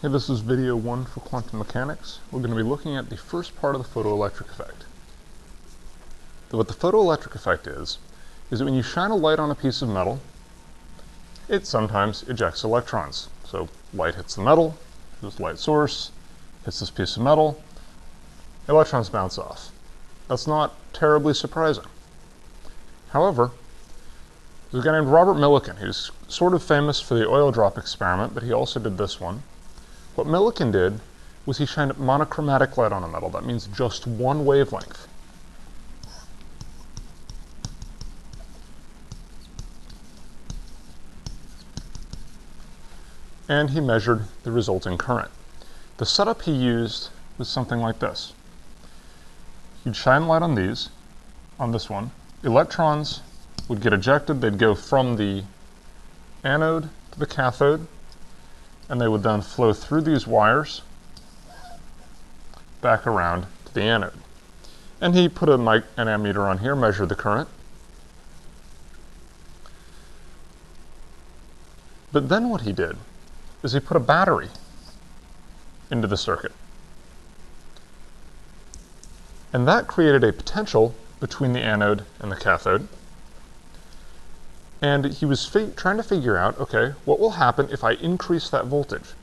Hey, this is video 1 for quantum mechanics. We're going to be looking at the first part of the photoelectric effect. So what the photoelectric effect is that when you shine a light on a piece of metal, it sometimes ejects electrons. So light hits the metal, this light source, hits this piece of metal, electrons bounce off. That's not terribly surprising. However, there's a guy named Robert Millikan who's sort of famous for the oil drop experiment, but he also did this one. What Millikan did was he shined monochromatic light on a metal. That means just one wavelength. And he measured the resulting current. The setup he used was something like this. He'd shine light on these, on this one. Electrons would get ejected. They'd go from the anode to the cathode, and they would then flow through these wires back around to the anode. And he put an ammeter on here, measured the current. But then what he did is he put a battery into the circuit. And that created a potential between the anode and the cathode. And he was trying to figure out, okay, what will happen if I increase that voltage?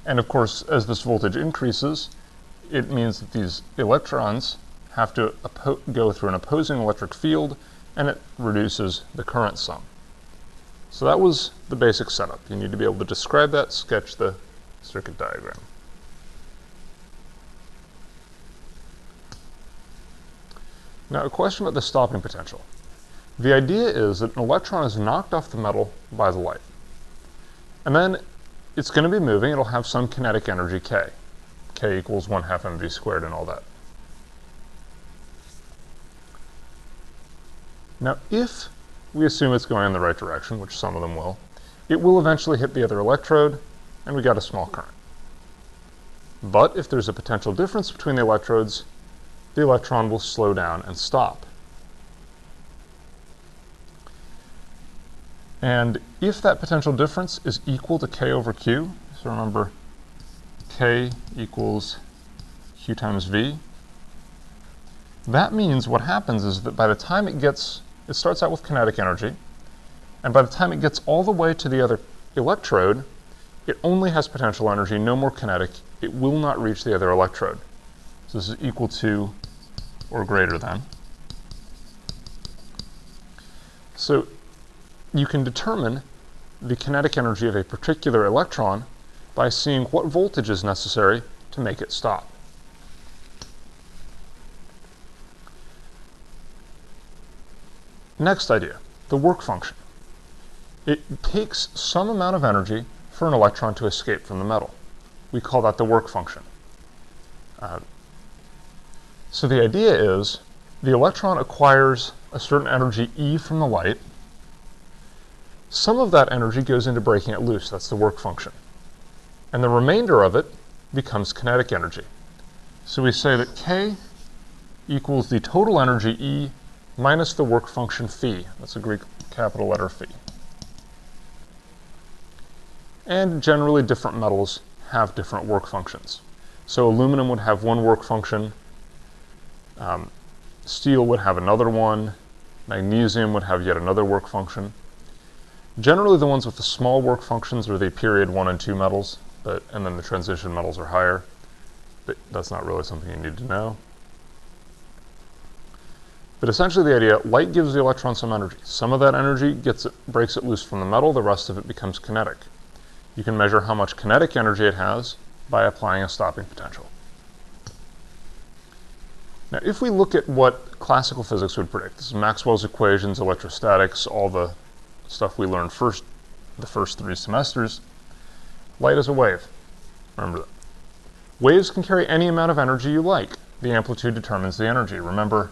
And of course, as this voltage increases, it means that these electrons have to go through an opposing electric field, and it reduces the current sum. So that was the basic setup. You need to be able to describe that, sketch the circuit diagram. Now, a question about the stopping potential. The idea is that an electron is knocked off the metal by the light. And then it's going to be moving. It'll have some kinetic energy, K. K equals 1/2 mv squared and all that. Now, if we assume it's going in the right direction, which some of them will, it will eventually hit the other electrode, and we got a small current. But if there's a potential difference between the electrodes, the electron will slow down and stop. And if that potential difference is equal to K over Q, so remember K equals Q times V, that means what happens is that by the time it starts out with kinetic energy, and by the time it gets all the way to the other electrode, it only has potential energy, no more kinetic. It will not reach the other electrode. So this is equal to or greater than. So you can determine the kinetic energy of a particular electron by seeing what voltage is necessary to make it stop. Next idea, the work function. It takes some amount of energy for an electron to escape from the metal. We call that the work function. So the idea is the electron acquires a certain energy E from the light. Some of that energy goes into breaking it loose. That's the work function. And the remainder of it becomes kinetic energy. So we say that K equals the total energy E minus the work function phi. That's a Greek capital letter phi. And generally different metals have different work functions. So aluminum would have one work function, steel would have another one, magnesium would have yet another work function. Generally the ones with the small work functions are the period 1 and 2 metals, and then the transition metals are higher. But that's not really something you need to know. But essentially the idea, light gives the electron some energy. Some of that energy breaks it loose from the metal, the rest of it becomes kinetic. You can measure how much kinetic energy it has by applying a stopping potential. Now, if we look at what classical physics would predict, this is Maxwell's equations, electrostatics, all the stuff we learned the first 3 semesters, light is a wave. Remember that. Waves can carry any amount of energy you like. The amplitude determines the energy. Remember,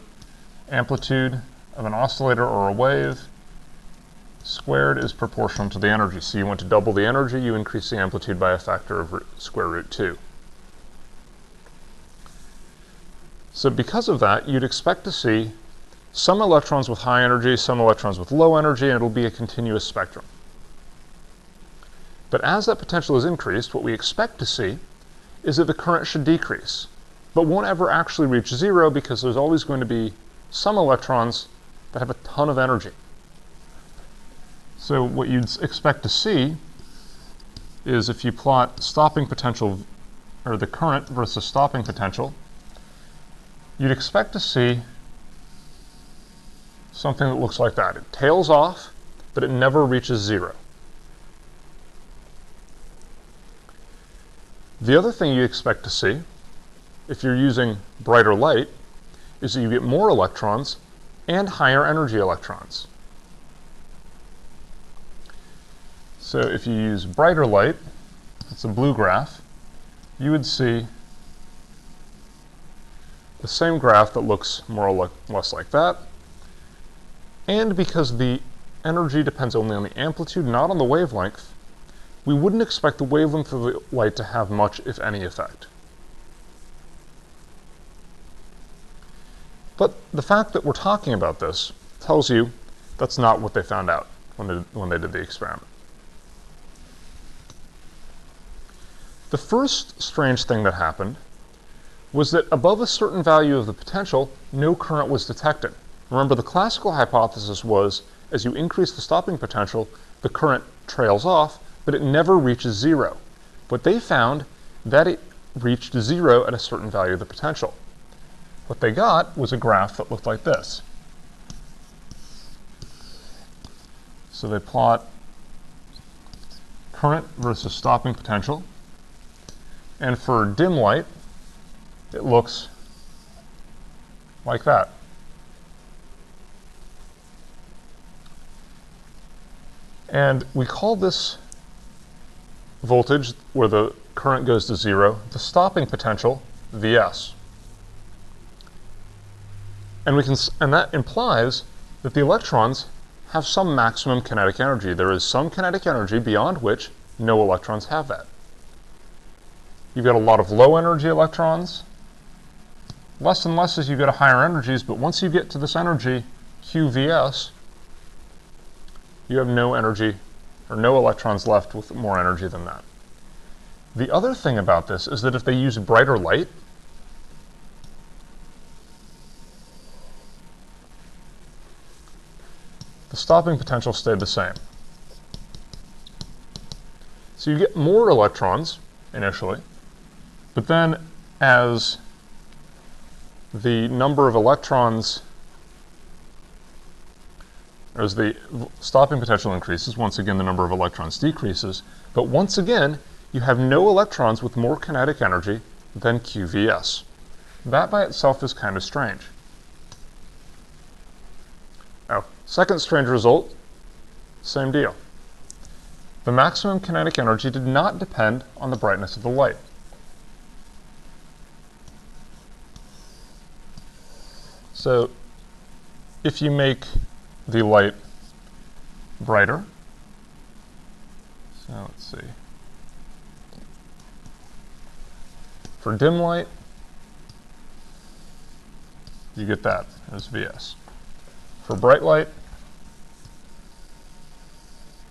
amplitude of an oscillator or a wave squared is proportional to the energy. So you want to double the energy, you increase the amplitude by a factor of square root 2. So because of that, you'd expect to see some electrons with high energy, some electrons with low energy, and it'll be a continuous spectrum. But as that potential is increased, what we expect to see is that the current should decrease, but won't ever actually reach zero because there's always going to be some electrons that have a ton of energy. So what you'd expect to see is if you plot stopping potential, or the current versus stopping potential, you'd expect to see something that looks like that. It tails off, but it never reaches zero. The other thing you expect to see, if you're using brighter light, is that you get more electrons and higher energy electrons. So if you use brighter light, it's a blue graph, you would see the same graph that looks more or less like that. And because the energy depends only on the amplitude, not on the wavelength, we wouldn't expect the wavelength of the light to have much, if any, effect. But the fact that we're talking about this tells you that's not what they found out when they did the experiment. The first strange thing that happened was that above a certain value of the potential, no current was detected. Remember, the classical hypothesis was, as you increase the stopping potential, the current trails off, but it never reaches zero. But they found that it reached zero at a certain value of the potential. What they got was a graph that looked like this. So they plot current versus stopping potential. And for dim light, it looks like that. And we call this voltage, where the current goes to zero, the stopping potential, Vs. And that implies that the electrons have some maximum kinetic energy. There is some kinetic energy beyond which no electrons have that. You've got a lot of low energy electrons, less and less as you go to higher energies, but once you get to this energy, QVS, you have no energy, or no electrons left with more energy than that. The other thing about this is that if they use brighter light, the stopping potential stayed the same. So you get more electrons initially, but then as the number of electrons, as the stopping potential increases, once again the number of electrons decreases, but once again you have no electrons with more kinetic energy than QVS. That by itself is kind of strange. Now, second strange result, same deal. The maximum kinetic energy did not depend on the brightness of the light. So if you make the light brighter, so let's see, for dim light, you get that as Vs. For bright light,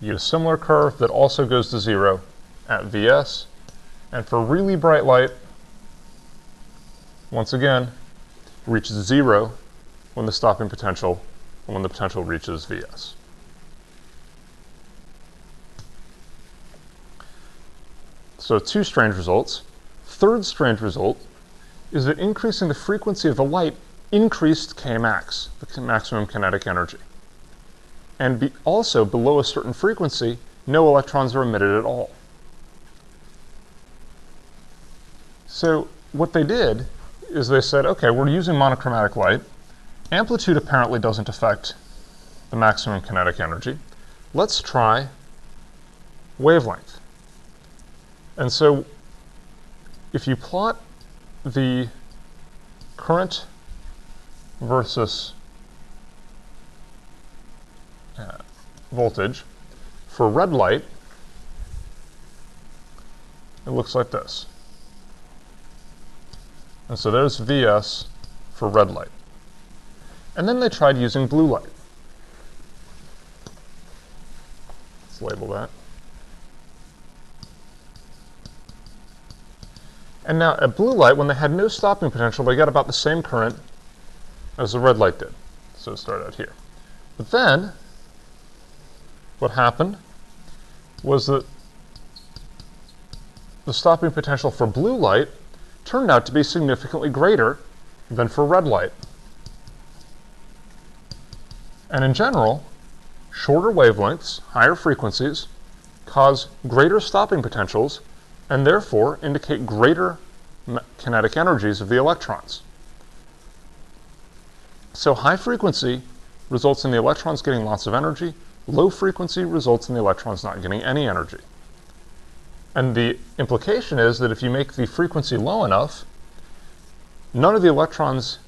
you get a similar curve that also goes to zero at Vs. And for really bright light, once again, reaches zero when the stopping potential, when the potential reaches Vs. So two strange results. Third strange result is that increasing the frequency of the light increased Kmax, the maximum kinetic energy. And also, below a certain frequency, no electrons are emitted at all. So what they did is they said, okay, we're using monochromatic light. Amplitude apparently doesn't affect the maximum kinetic energy. Let's try wavelength. And so if you plot the current versus voltage for red light, it looks like this. And so there's Vs for red light. And then they tried using blue light. Let's label that. And now at blue light, when they had no stopping potential, they got about the same current as the red light did. So it started out here. But then, what happened was that the stopping potential for blue light turned out to be significantly greater than for red light. And in general, shorter wavelengths, higher frequencies, cause greater stopping potentials and therefore indicate greater kinetic energies of the electrons. So high frequency results in the electrons getting lots of energy, low frequency results in the electrons not getting any energy. And the implication is that if you make the frequency low enough, none of the electrons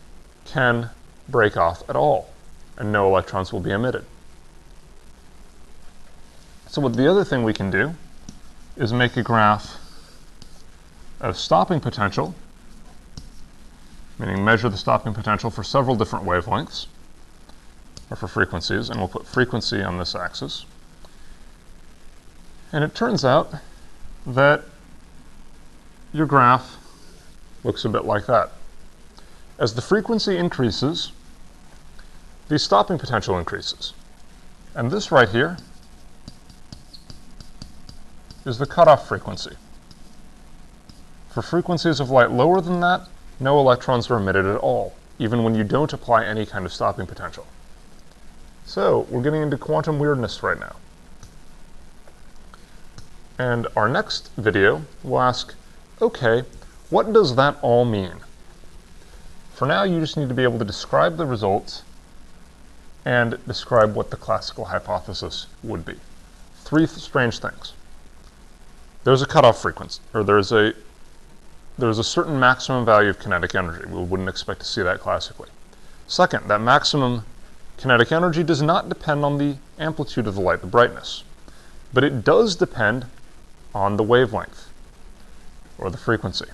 can break off at all, and no electrons will be emitted. So what the other thing we can do is make a graph of stopping potential, meaning measure the stopping potential for several different wavelengths, or for frequencies, and we'll put frequency on this axis. And it turns out that your graph looks a bit like that. As the frequency increases, the stopping potential increases. And this right here is the cutoff frequency. For frequencies of light lower than that, no electrons are emitted at all, even when you don't apply any kind of stopping potential. So we're getting into quantum weirdness right now. And our next video will ask, okay, what does that all mean? For now, you just need to be able to describe the results and describe what the classical hypothesis would be. Three strange things. There's a cutoff frequency, or there's a certain maximum value of kinetic energy. We wouldn't expect to see that classically. Second, that maximum kinetic energy does not depend on the amplitude of the light, the brightness, but it does depend on the wavelength, or the frequency.